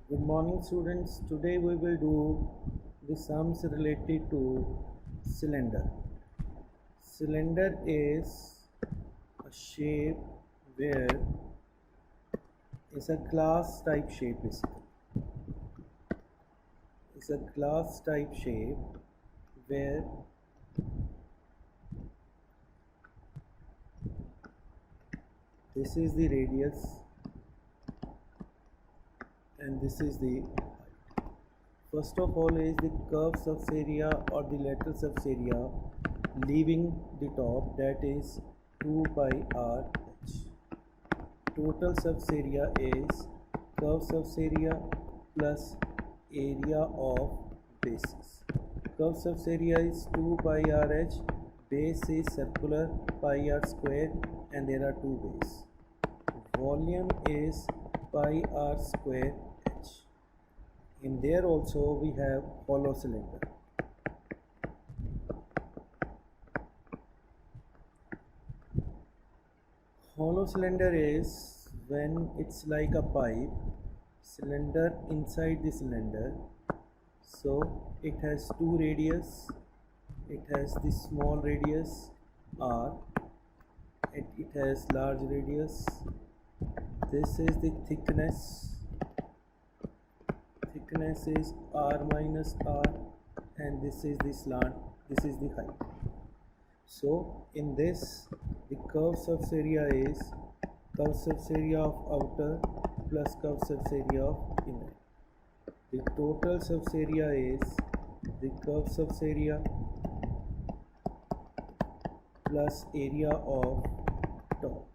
Good morning, students. Today we will do the sums related to cylinder. Cylinder is a shape where it's a glass type shape basically. It's a glass type shape where this is the radius and this is the height. First of all is the curved surface area or the lateral surface area leaving the top, that is 2 pi r h. Total surface area is curved surface area plus area of bases. Curved surface area is 2 pi r h, base is circular pi r square and there are two bases. Volume is pi r square h. In there also we have hollow cylinder. Hollow cylinder is when it's like a pipe cylinder inside the cylinder. So it has two radius. It has the small radius r and it has large radius. This is the thickness. Thickness is r minus r and this is the slant. This is the height. So in this the curved surface area is curved surface area of outer plus curved surface area of inner. The total surface area is the curved surface area plus area of top.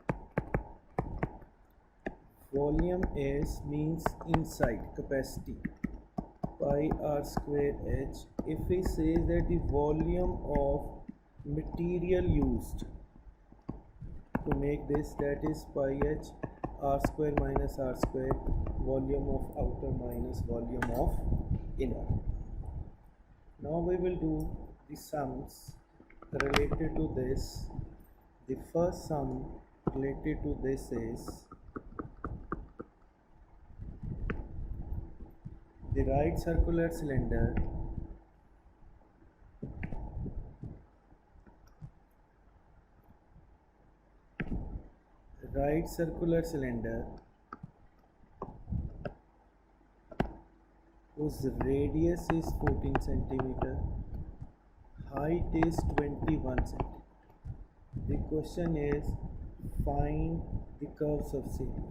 Volume is means inside capacity pi r square h. If we say that the volume of material used to make this, that is pi h r square minus r square, volume of outer minus volume of inner. Now we will do the sums related to this. The first sum related to this is the right circular cylinder whose radius is 14 centimeter, height is 21 centimeter. The question is find the curved surface area.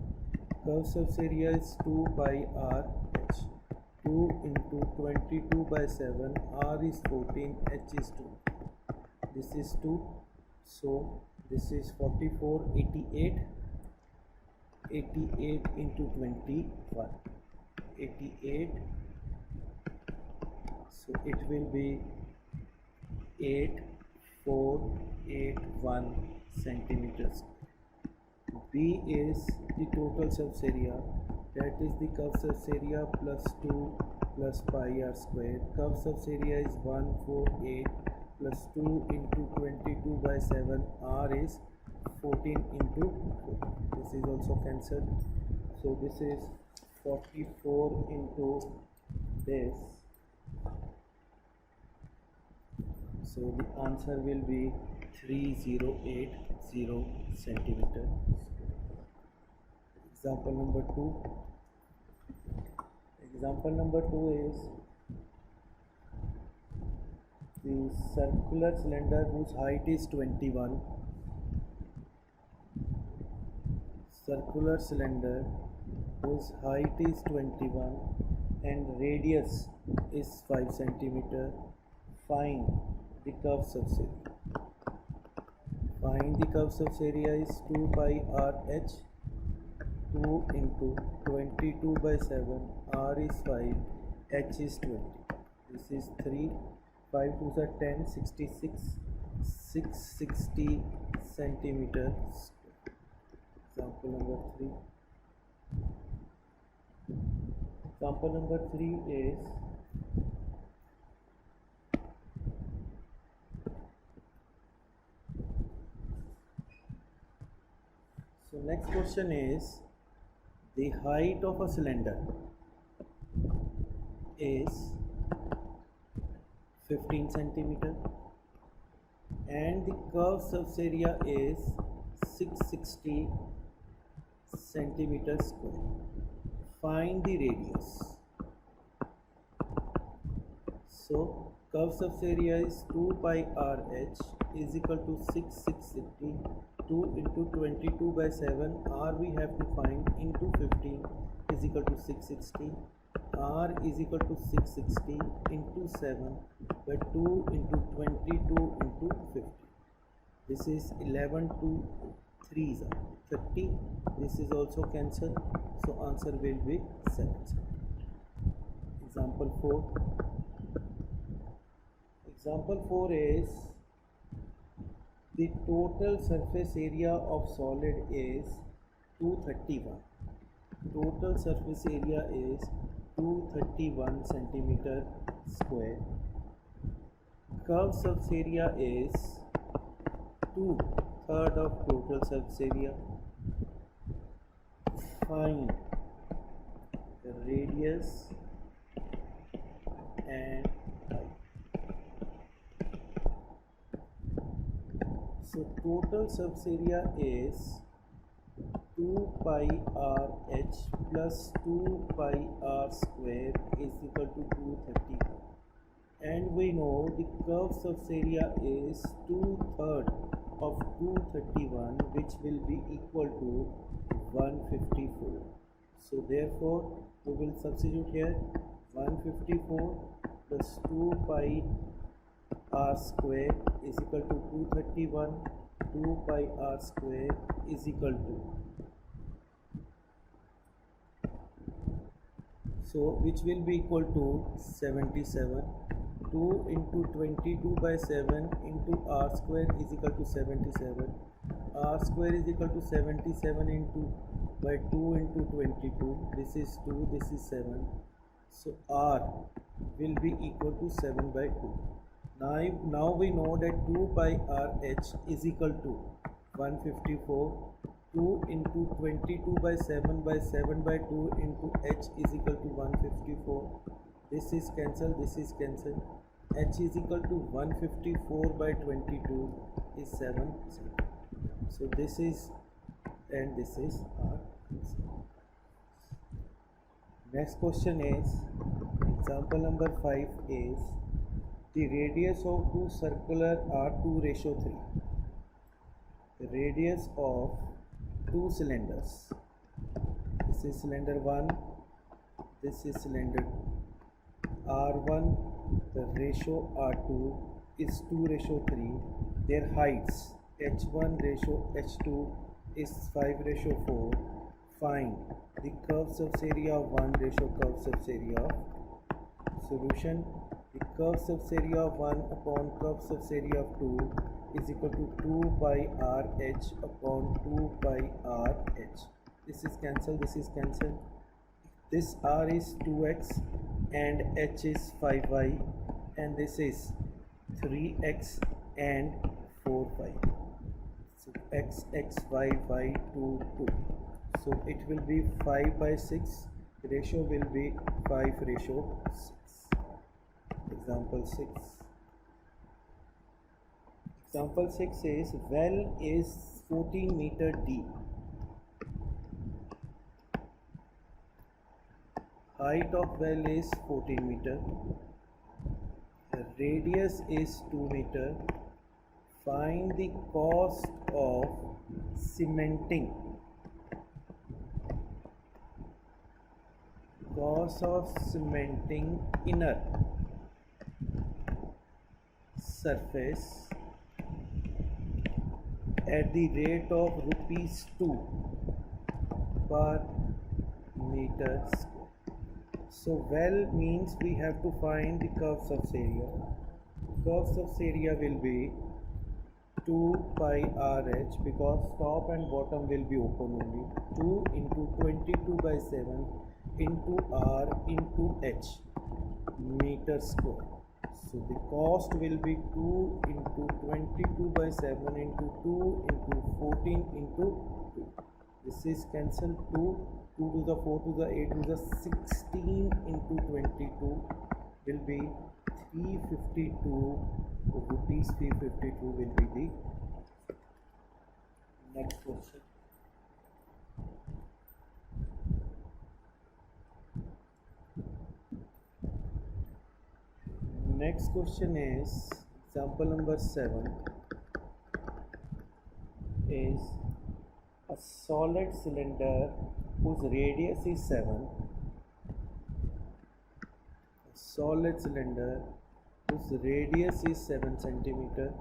Curved surface area is 2 pi r h. 2 into 22 by 7, r is 14, h is 2. This is 2, so this is 44, 88. 88 into 21, 88, so it will be 8481 centimeters. B is the total surface area, that is the curved surface area plus 2 plus pi r square. Curved surface area is 148 plus 2 into 22 by 7, r is 14 into 4. This is also cancelled, so this is 44 into this, so the answer will be 3080 centimeter. Example number 2. Example number 2 is the circular cylinder whose height is 21. Circular cylinder whose height is 21 and radius is 5 centimeter. Find the curved surface area. Find the curved surface area is 2 pi r h. 2 into 22 by 7, r is 5, h is 20. This is 3, 5 to the 10, 66, 660 centimeters. Example number 3. Example number 3 is so next question is the height of a cylinder. is 15 centimeter and the curved surface area is 660 centimeter square. Find the radius. So curved surface area is 2 pi RH is equal to 660. 2 into 22 by 7, R we have to find, into 15 is equal to 660. R is equal to 660 into 7 by 2 into 22 into 50. This is 11 to 3s are 30. This is also cancelled. So answer will be 7. Example 4. Example 4 is the total surface area of solid is 231. Total surface area is 231 centimeter square. Curved surface area is 2/3 of total surface area. Find the radius and height. So total surface area is 2 pi RH plus 2 pi R square is equal to 231. And we know the curved surface area is 2/3 of 231, which will be equal to 154. So therefore we will substitute here 154 plus 2 pi R square is equal to 231. 2 pi R square is equal to, so which will be equal to 77. 2 into 22 by 7 into R square is equal to 77. R square is equal to 77 into by 2 into 22. This is 2, this is 7. So R will be equal to 7 by 2. Now we know that 2 pi RH is equal to 154. 2 into 22 by 7 by 7 by 2 into H is equal to 154. This is cancelled, this is cancelled. H is equal to 154 by 22 is 7. So this is, and this is R. Next question is, example number 5 is, the radius of two circular are 2:3. The radius of two cylinders. This is cylinder 1, this is cylinder 2. R1, the ratio R2 is 2:3. Their heights H1 ratio H2 is 5:4. Find the curved surface area of 1 ratio curved surface area of. Solution: the curved surface area of 1 upon curved surface area of 2 is equal to 2 pi RH upon 2 pi RH. This is cancelled, this is cancelled. This R is 2x and H is 5y, and this is 3x and 4y. So x, y, 2, 2. So it will be 5 by 6. The ratio will be 5:6. Example 6. Example 6 is, well is 14 meter deep. Height of well is 14 meter. The radius is 2 meter. Find the cost of cementing. Cost of cementing inner surface at the rate of ₹2 per meter square. So well means we have to find the curved surface area. Curved surface area will be 2 pi RH, because top and bottom will be open only. 2 into 22 by 7 into R into H meter square. So the cost will be 2 into 22 by 7 into 2 into 14 into 2. This is cancelled, 2 2 to the 4 to the 8 to the 16 into 22 will be 352 rupees. 352 will be the next question. Next question is example number 7 is a solid cylinder whose radius is 7. A solid cylinder whose radius is 7 centimeter,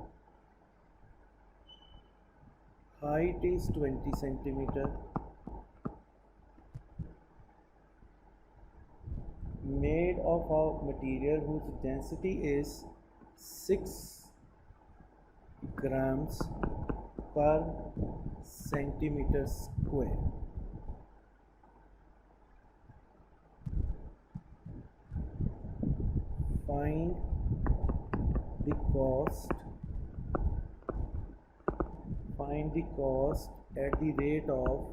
height is 20 centimeter, made of a material whose density is 6 grams per centimeter square. Find the cost. Find the cost at the rate of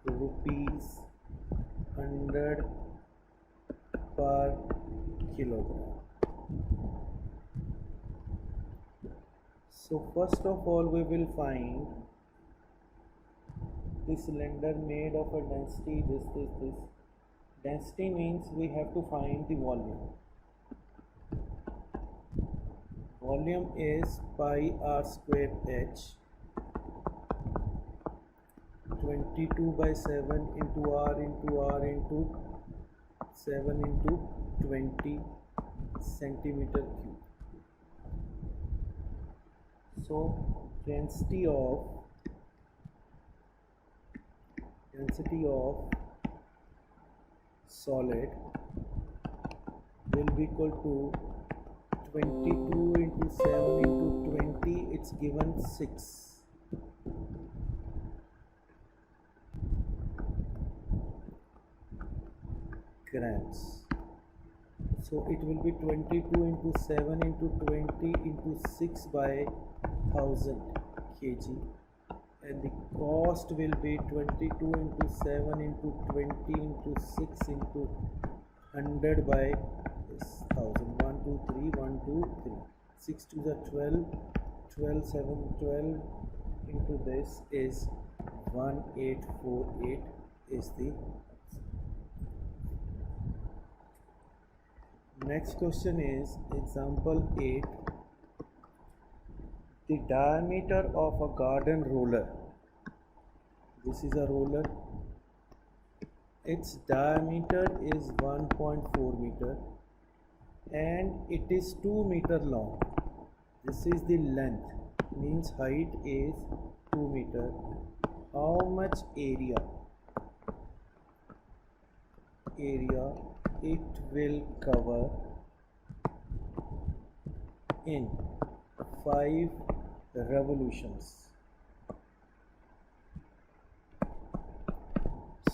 rupees 100 per kilogram. So first of all we will find the cylinder made of a density this. Density means we have to find the volume. Volume is pi r square h, 22 by 7 into r into 7 into 20 centimeter cube. So density of solid will be equal to 22 into 7 into 20, it's given 6. Grams. So it will be 22 into 7 into 20 into 6 by 1000 kg, and the cost will be 22 into 7 into 20 into 6 into 100 by 1000. 1 2 3 1 2 3 6 to the 12 12 7 12 into this is 1848 is the. Next question is example 8. The diameter of a garden roller. This is a roller. Its diameter is 1.4 meter and it is 2 meter long. This is the length, means height is 2 meter. How much area it will cover in 5 revolutions?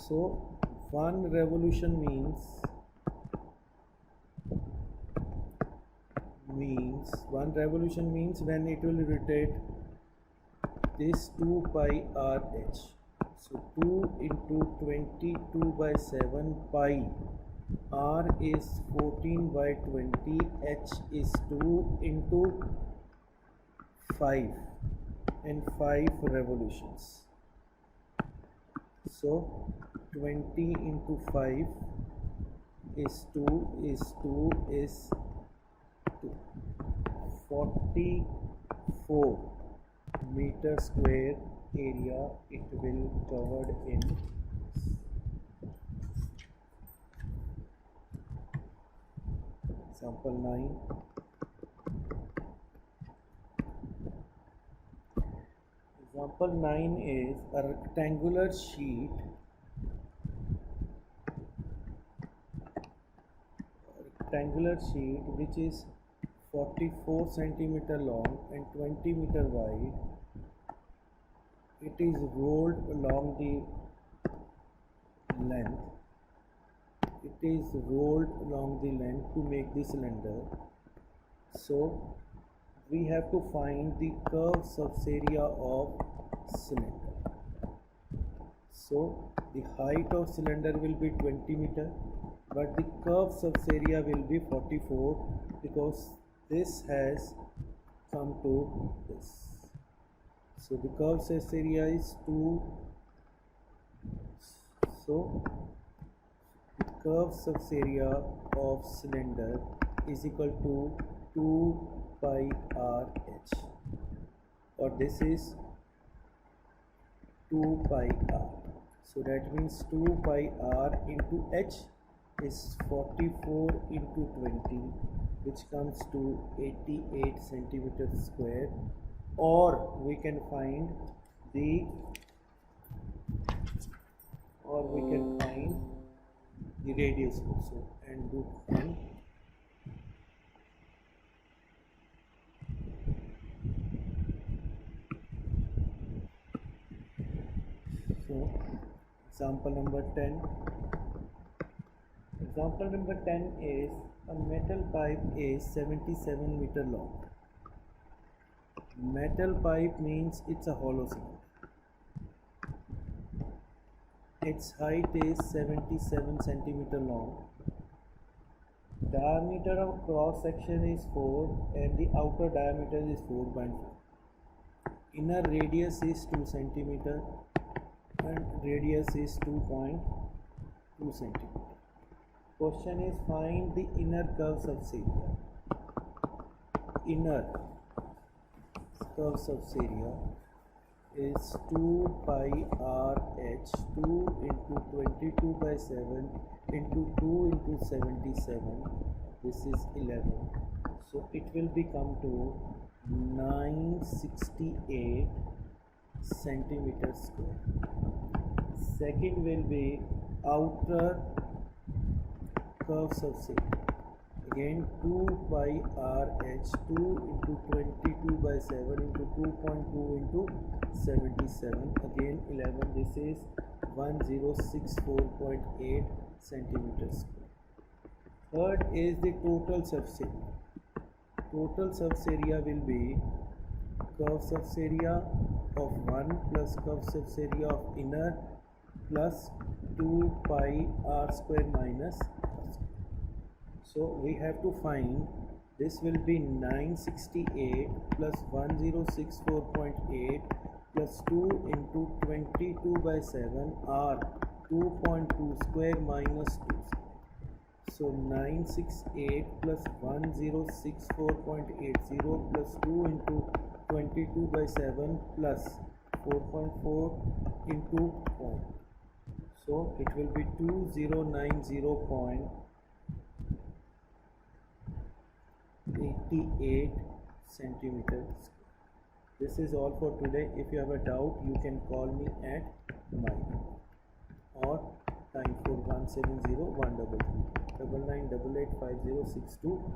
So 1 revolution means 1 revolution means when it will rotate this 2 pi r h. So 2 into 22 by 7 pi, r is 14 by 20, h is 2 into 5 and 5 revolutions. So 20 into 5 is 2 is 2 is 2. 44 meter square area it will covered in. Example 9. Example 9 is a rectangular sheet which is 44 centimeter long and 20 meter wide. It is rolled along the length. To make the cylinder. So we have to find the curved surface area of cylinder. So the height of cylinder will be 20 meter, but the curved surface area will be 44 because this has come to this. So the curved surface area is 2. So the curved surface area of cylinder is equal to 2 pi r h, or this is 2 pi r. So that means 2 pi r into h is 44 into 20, which comes to 88 centimeters square. Or we can find the radius also and do n. So example number 10. Example number 10 is a metal pipe is 77 meter long. Metal pipe means it's a hollow cylinder. Its height is 77 centimeter long. Diameter of cross section is 4 and the outer diameter is 4.4. Inner radius is 2 centimeter and radius is 2.2 centimeter. Question is find the inner curve surface area. Inner curve surface area is 2 pi r h, 2 into 22 by 7 into 2 into 77. This is 11. So it will become to 968 centimeters square. Second will be outer curve surface area. Again 2 pi r h, 2 into 22 by 7 into 2.2 into 77. Again 11. This is 1064.8 centimeters square. Third is the total surface area. Total surface area will be curve surface area of 1 plus curve surface area of inner plus 2 pi r square minus r square. So we have to find, this will be 968 plus 1064.8 plus 2 into 22 by 7 r 2.2 square minus 2. So 968 plus 1064.80 plus 2 into 22 by 7 plus 4.4 into 0. So it will be 2090.88 centimeters. This is all for today. If you have a doubt, you can call me at my number or 94170 133 99885062.